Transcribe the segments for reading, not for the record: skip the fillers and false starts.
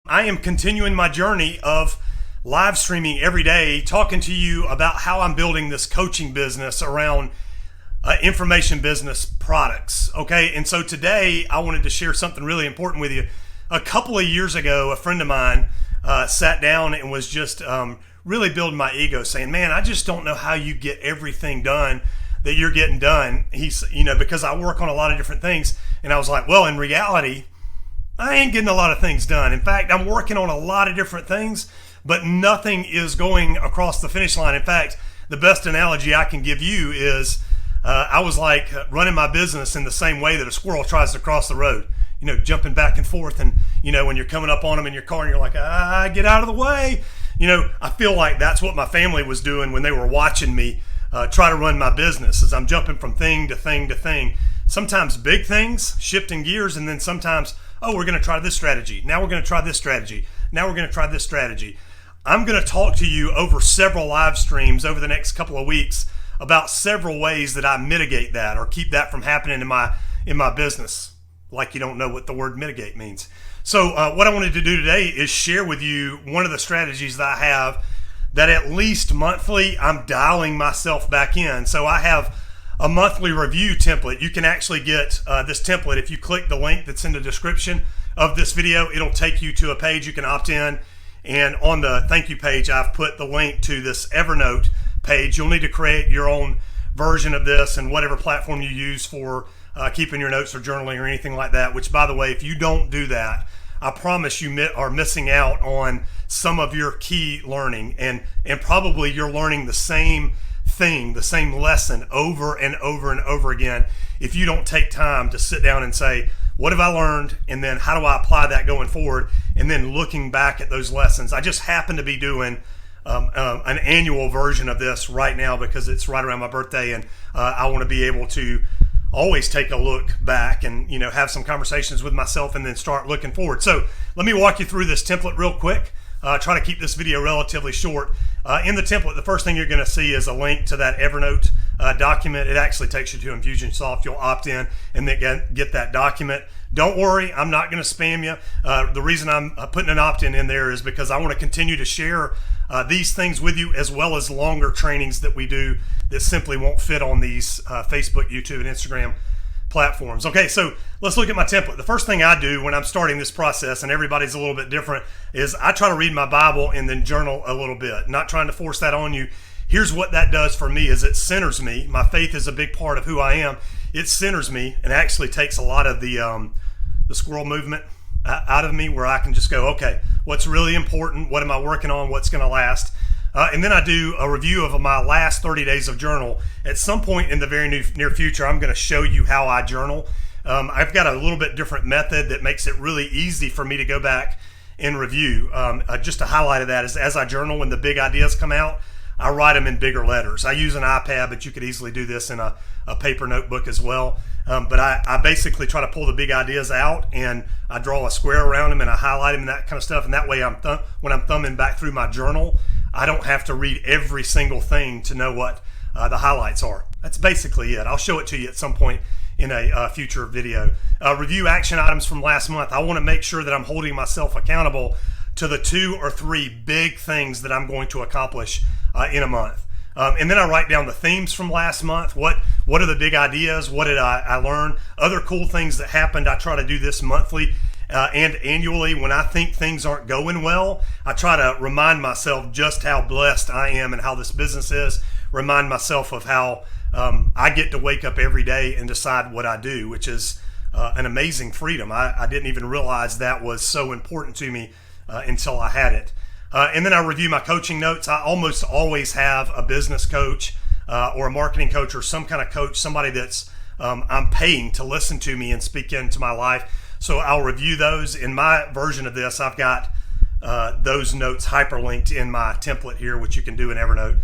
I am continuing my journey of live streaming every day, talking to you about how I'm building this coaching business around information business products. Okay, and so today I wanted to share something really important with you. A couple of years ago, a friend of mine sat down and was just really building my ego, saying, "Man, I just don't know how you get everything done that you're getting done." He's, because I work on a lot of different things, and I was like, "Well, in reality, I ain't getting a lot of things done. In fact, I'm working on a lot of different things, but nothing is going across the finish line." In fact, the best analogy I can give you is I was like running my business in the same way that a squirrel tries to cross the road, jumping back and forth. And, when you're coming up on them in your car and you're like, get out of the way. I feel like that's what my family was doing when they were watching me try to run my business, as I'm jumping from thing to thing to thing. Sometimes big things, shifting gears, and then sometimes, we're going to try this strategy. Now we're going to try this strategy. Now we're going to try this strategy. I'm going to talk to you over several live streams over the next couple of weeks about several ways that I mitigate that or keep that from happening in my business. Like you don't know what the word mitigate means. So what I wanted to do today is share with you one of the strategies that I have that at least monthly I'm dialing myself back in. So I have a monthly review template. You can actually get this template if you click the link that's in the description of this video. It'll take you to a page you can opt in, and on the thank you page I've put the link to this Evernote page. You'll need to create your own version of this and whatever platform you use for keeping your notes or journaling or anything like that, which, by the way, if you don't do that, I promise you are missing out on some of your key learning, and probably you're learning the same thing, the same lesson over and over and over again if you don't take time to sit down and say, what have I learned, and then how do I apply that going forward, and then looking back at those lessons. I just happen to be doing an annual version of this right now because it's right around my birthday, and I want to be able to always take a look back and have some conversations with myself and then start looking forward. So let me walk you through this template real quick. Try to keep this video relatively short. In the template, the first thing you're going to see is a link to that Evernote document. It actually takes you to Infusionsoft. You'll opt in and then get that document. Don't worry, I'm not going to spam you. The reason I'm putting an opt-in in there is because I want to continue to share these things with you, as well as longer trainings that we do that simply won't fit on these Facebook, YouTube, and Instagram platforms. Okay, so let's look at my template. The first thing I do when I'm starting this process, and everybody's a little bit different, is I try to read my Bible and then journal a little bit. Not trying to force that on you. Here's what that does for me is it centers me. My faith is a big part of who I am. It centers me and actually takes a lot of the squirrel movement out of me, where I can just go, okay, what's really important? What am I working on? What's going to last? And then I do a review of my last 30 days of journal. At some point in the very near future, I'm going to show you how I journal. I've got a little bit different method that makes it really easy for me to go back and review. Just a highlight of that is as I journal, when the big ideas come out, I write them in bigger letters. I use an iPad, but you could easily do this in a paper notebook as well. But I basically try to pull the big ideas out, and I draw a square around them, and I highlight them and that kind of stuff. And that way, when I'm thumbing back through my journal, I don't have to read every single thing to know what the highlights are. That's basically it. I'll show it to you at some point in a future video. Review action items from last month. I want to make sure that I'm holding myself accountable to the 2 or 3 big things that I'm going to accomplish in a month. And then I write down the themes from last month. What are the big ideas? What did I learn? Other cool things that happened. I try to do this monthly and annually. When I think things aren't going well, I try to remind myself just how blessed I am and how this business is. Remind myself of how I get to wake up every day and decide what I do, which is an amazing freedom. I didn't even realize that was so important to me until I had it. And then I review my coaching notes. I almost always have a business coach or a marketing coach or some kind of coach, somebody that's I'm paying to listen to me and speak into my life. So I'll review those. In my version of this, I've got those notes hyperlinked in my template here, which you can do in Evernote.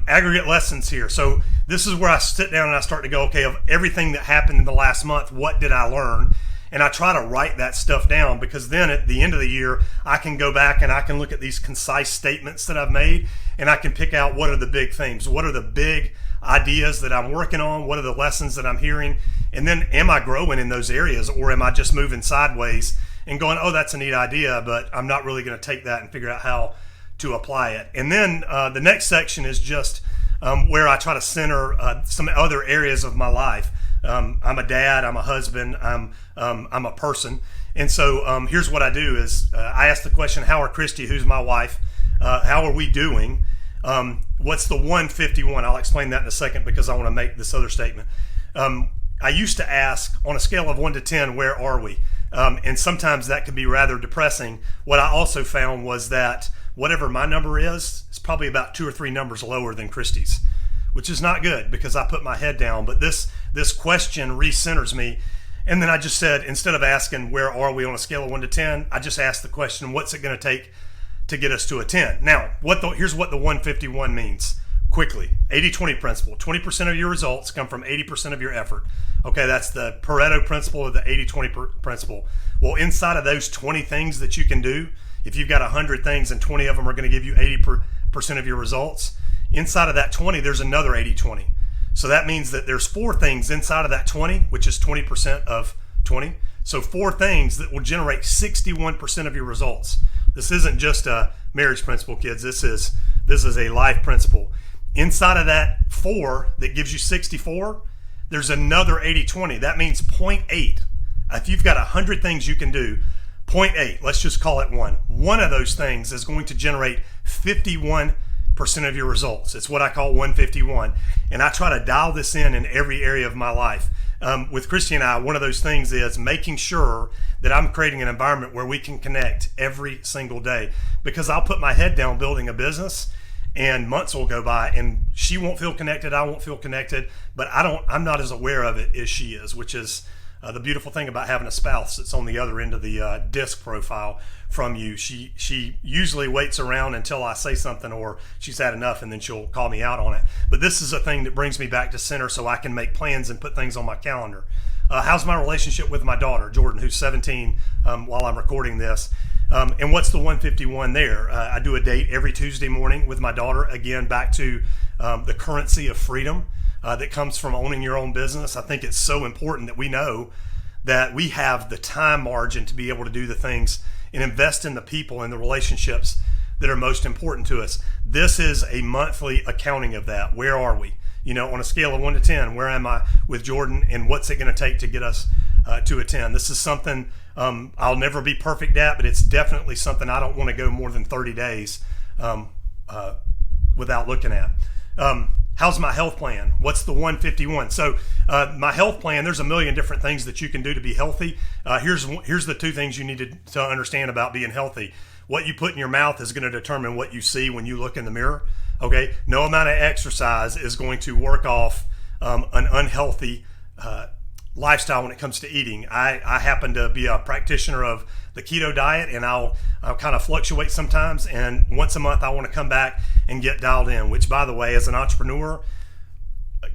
Aggregate lessons here. So this is where I sit down and I start to go, okay, of everything that happened in the last month, what did I learn? And I try to write that stuff down, because then at the end of the year, I can go back and I can look at these concise statements that I've made, and I can pick out what are the big themes, what are the big ideas that I'm working on, what are the lessons that I'm hearing, and then am I growing in those areas, or am I just moving sideways and going, oh, that's a neat idea, but I'm not really going to take that and figure out how to apply it. And then the next section is just where I try to center some other areas of my life. I'm a dad, I'm a husband, I'm a person. And so here's what I do is I ask the question, how are Christy, who's my wife, how are we doing? What's the 151? I'll explain that in a second because I want to make this other statement. I used to ask, on a scale of 1 to 10, where are we? And sometimes that can be rather depressing. What I also found was that whatever my number is, it's probably about 2 or 3 numbers lower than Christy's, which is not good because I put my head down. But this question recenters me. And then I just said, instead of asking where are we on a scale of 1 to 10, I just asked the question, what's it going to take to get us to a 10? Now, here's what the 151 means quickly. 80-20 principle. 20% of your results come from 80% of your effort. Okay, that's the Pareto principle or the 80-20 principle. Well, inside of those 20 things that you can do, if you've got 100 things and 20 of them are going to give you 80% of your results, inside of that 20, there's another 80-20. So that means that there's 4 things inside of that 20, which is 20% of 20. So 4 things that will generate 61% of your results. This isn't just a marriage principle, kids. This is a life principle. Inside of that 4 that gives you 64, there's another 80-20. That means 0.8. If you've got 100 things you can do, 0.8, let's just call it 1. One of those things is going to generate 51% of your results. It's what I call 151. And I try to dial this in every area of my life. With Christy and I, one of those things is making sure that I'm creating an environment where we can connect every single day, because I'll put my head down building a business and months will go by and she won't feel connected, I won't feel connected, but I'm not as aware of it as she is, which is the beautiful thing about having a spouse that's on the other end of the disc profile from you. She usually waits around until I say something or she's had enough, and then she'll call me out on it. But this is a thing that brings me back to center so I can make plans and put things on my calendar. How's my relationship with my daughter, Jordan, who's 17 while I'm recording this? And what's the 151 there? I do a date every Tuesday morning with my daughter. Again, back to the currency of freedom that comes from owning your own business. I think it's so important that we know that we have the time margin to be able to do the things and invest in the people and the relationships that are most important to us. This is a monthly accounting of that. Where are we? On a scale of 1 to 10, where am I with Jordan, and what's it going to take to get us to a 10? This is something I'll never be perfect at, but it's definitely something I don't want to go more than 30 days without looking at. How's my health plan? What's the 151? So my health plan, there's a million different things that you can do to be healthy. Here's the 2 things you need to understand about being healthy. What you put in your mouth is going to determine what you see when you look in the mirror. Okay, no amount of exercise is going to work off an unhealthy lifestyle when it comes to eating. I happen to be a practitioner of the keto diet, and I'll kind of fluctuate sometimes, and once a month I want to come back and get dialed in, which, by the way, as an entrepreneur,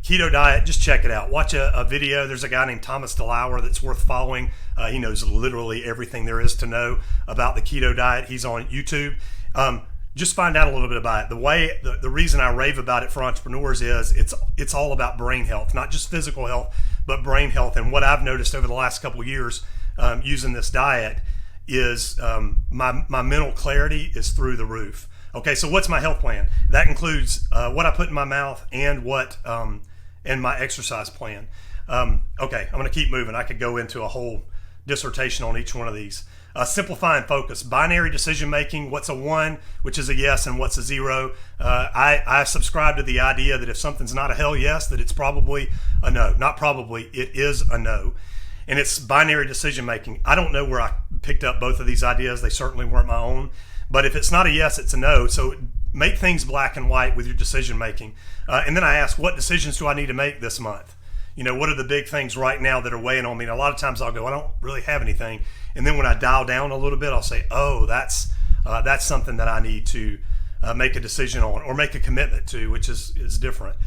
keto diet, just check it out. Watch a video. There's a guy named Thomas DeLauer that's worth following. He knows literally everything there is to know about the keto diet. He's on YouTube. Just find out a little bit about it. The reason I rave about it for entrepreneurs is it's all about brain health, not just physical health, but brain health. And what I've noticed over the last couple of years using this diet is my mental clarity is through the roof. Okay, so what's my health plan? That includes what I put in my mouth and and my exercise plan. Okay, I'm going to keep moving. I could go into a whole dissertation on each one of these. Simplify and focus. Binary decision making. What's a 1, which is a yes, and what's a 0? I subscribe to the idea that if something's not a hell yes, that it's probably a no. Not probably, it is a no. And it's binary decision making. I don't know where I picked up both of these ideas. They certainly weren't my own. But if it's not a yes, it's a no. So make things black and white with your decision making. And then I ask, what decisions do I need to make this month? What are the big things right now that are weighing on me? And a lot of times I'll go, I don't really have anything. And then when I dial down a little bit, I'll say, oh, that's something that I need to make a decision on or make a commitment to, which is different.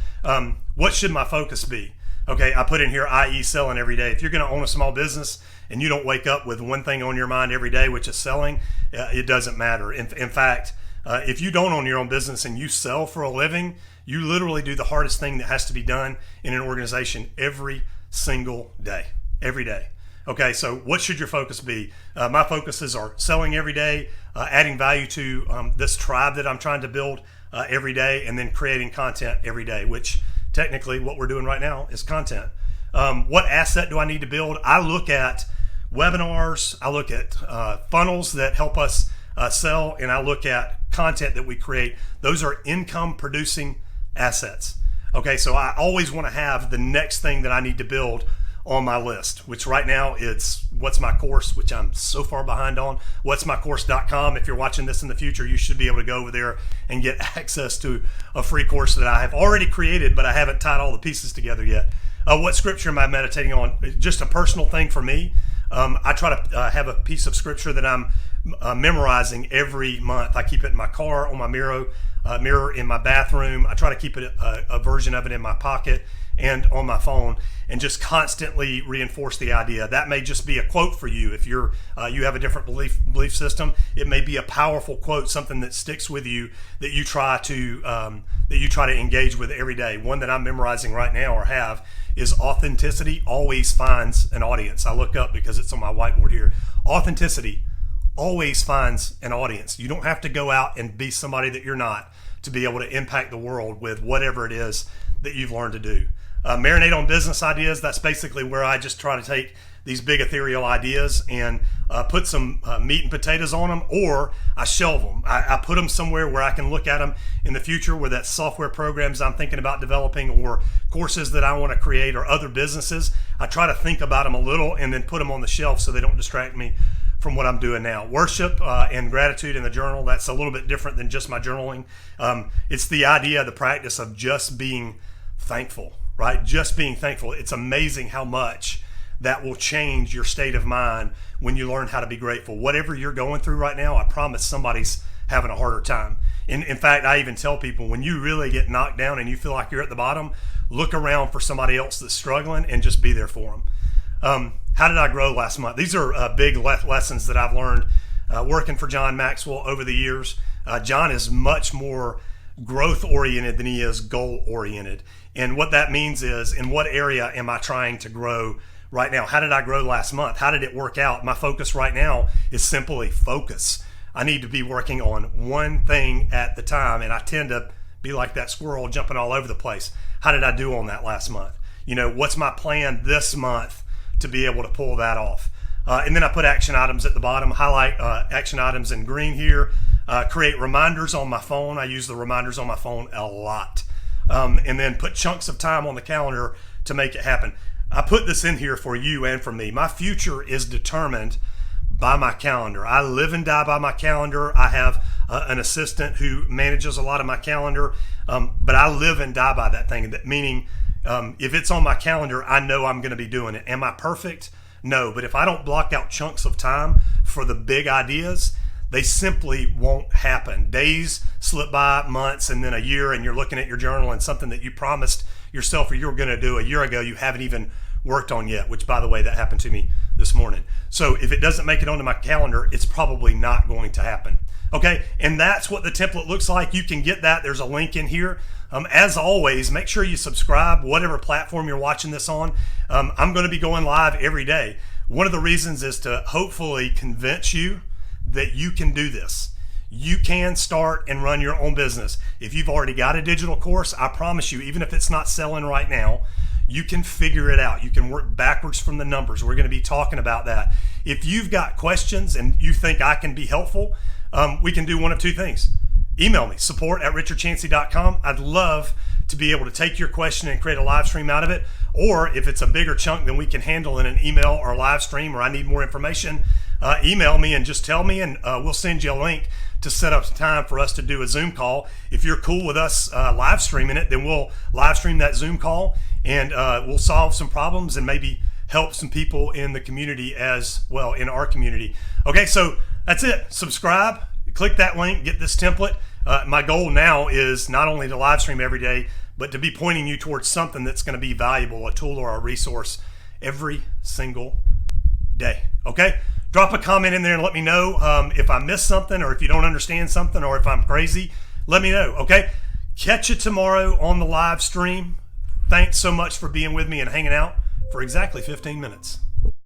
What should my focus be? Okay, I put in here, i.e. selling every day. If you're going to own a small business and you don't wake up with one thing on your mind every day, which is selling, it doesn't matter. In fact, if you don't own your own business and you sell for a living, you literally do the hardest thing that has to be done in an organization every single day, every day. Okay, so what should your focus be? My focuses are selling every day, adding value to this tribe that I'm trying to build every day, and then creating content every day, which technically what we're doing right now is content. What asset do I need to build? I look at webinars, I look at funnels that help us sell, and I look at content that we create. Those are income producing assets. Okay, so I always want to have the next thing that I need to build on my list, which right now it's What's My Course, which I'm so far behind on. whatsmycourse.com. If you're watching this in the future, you should be able to go over there and get access to a free course that I have already created, but I haven't tied all the pieces together yet. What scripture am I meditating on? Just a personal thing for me. I try to have a piece of scripture that I'm memorizing every month. I keep it in my car, on my mirror in my bathroom. I try to keep it a version of it in my pocket and on my phone, and just constantly reinforce the idea. That may just be a quote for you. If you have a different belief system, it may be a powerful quote, something that sticks with you that you try to engage with every day. One that I'm memorizing right now or have is authenticity always finds an audience. I look up because it's on my whiteboard here. Authenticity always finds an audience. You don't have to go out and be somebody that you're not to be able to impact the world with whatever it is that you've learned to do. Marinate on business ideas. That's basically where I just try to take these big ethereal ideas and put some meat and potatoes on them, or I shelve them. I put them somewhere where I can look at them in the future, where that's software programs I'm thinking about developing, or courses that I want to create, or other businesses. I try to think about them a little and then put them on the shelf so they don't distract me from what I'm doing now. Worship and gratitude in the journal, that's a little bit different than just my journaling. It's the idea, the practice of just being thankful, right? Just being thankful. It's amazing how much that will change your state of mind when you learn how to be grateful. Whatever you're going through right now, I promise somebody's having a harder time. In fact, I even tell people, when you really get knocked down and you feel like you're at the bottom, look around for somebody else that's struggling and just be there for them. How did I grow last month? These are big lessons that I've learned working for John Maxwell over the years. John is much more growth oriented than he is goal oriented. And what that means is, in what area am I trying to grow right now? How did I grow last month? How did it work out? My focus right now is simply focus. I need to be working on one thing at the time, and I tend to be like that squirrel jumping all over the place. How did I do on that last month? What's my plan this month to be able to pull that off? And then I put action items at the bottom, highlight action items in green here, create reminders on my phone. I use the reminders on my phone a lot. And then put chunks of time on the calendar to make it happen. I put this in here for you and for me. My future is determined by my calendar. I live and die by my calendar. I have an assistant who manages a lot of my calendar, but I live and die by that thing. Meaning, if it's on my calendar, I know I'm going to be doing it. Am I perfect? No, but if I don't block out chunks of time for the big ideas, they simply won't happen. Days slip by, months, and then a year, and you're looking at your journal and something that you promised yourself or you were going to do a year ago, you haven't even worked on yet, which, by the way, that happened to me this morning. So if it doesn't make it onto my calendar, it's probably not going to happen. Okay, and that's what the template looks like. You can get that. There's a link in here. As always, make sure you subscribe, whatever platform you're watching this on. I'm going to be going live every day. One of the reasons is to hopefully convince you that you can do this. You can start and run your own business. If you've already got a digital course, I promise you, even if it's not selling right now, you can figure it out. You can work backwards from the numbers. We're going to be talking about that. If you've got questions and you think I can be helpful, we can do one of two things. Email me, support@richardchancy.com. I'd love to be able to take your question and create a live stream out of it. Or if it's a bigger chunk than we can handle in an email or live stream, or I need more information, email me and just tell me, and we'll send you a link to set up time for us to do a Zoom call. If you're cool with us live streaming it, then we'll live stream that Zoom call, and we'll solve some problems and maybe help some people in the community as well, in our community. Okay, so that's it. Subscribe, click that link, get this template. My goal now is not only to live stream every day, but to be pointing you towards something that's going to be valuable, a tool or a resource every single day. Okay? Drop a comment in there and let me know if I missed something, or if you don't understand something, or if I'm crazy. Let me know, okay? Catch you tomorrow on the live stream. Thanks so much for being with me and hanging out for exactly 15 minutes.